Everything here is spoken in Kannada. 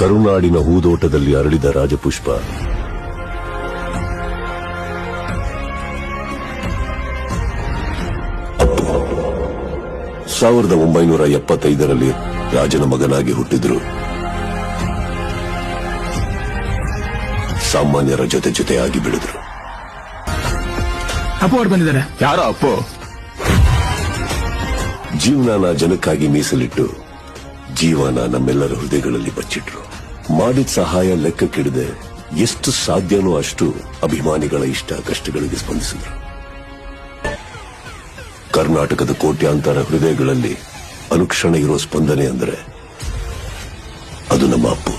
ಕರುನಾಡಿನ ಹೂದೋಟದಲ್ಲಿ ಅರಳಿದ ರಾಜಪುಷ್ಪ. ಅಪ್ಪು 1975ರಲ್ಲಿ ರಾಜನ ಮಗನಾಗಿ ಹುಟ್ಟಿದ್ರು. ಸಾಮಾನ್ಯರ ಜೊತೆಯಾಗಿ ಬೆಳೆದ್ರು. ಅಪ್ಪು ಅವ್ರು ಬಂದಿದ್ದಾರೆ. ಯಾರೋ ಅಪ್ಪು? ಜೀವನನ ಜನಕ್ಕಾಗಿ ಮೀಸಲಿಟ್ಟು ಜೀವನ ನಮ್ಮೆಲ್ಲರ ಹೃದಯಗಳಲ್ಲಿ ಬಚ್ಚಿಟ್ರು. ಮಾಡಿದ ಸಹಾಯ ಲೆಕ್ಕಕ್ಕಿಡದೆ ಎಷ್ಟು ಸಾಧ್ಯನೋ ಅಷ್ಟು ಅಭಿಮಾನಿಗಳ ಇಷ್ಟ ಕಷ್ಟಗಳಿಗೆ ಸ್ಪಂದಿಸಿದ್ರು. ಕರ್ನಾಟಕದ ಕೋಟ್ಯಾಂತರ ಹೃದಯಗಳಲ್ಲಿ ಅನುಕ್ಷಣ ಇರೋ ಸ್ಪಂದನೆ ಅಂದ್ರೆ ಅದು ನಮ್ಮ ಅಪ್ಪು.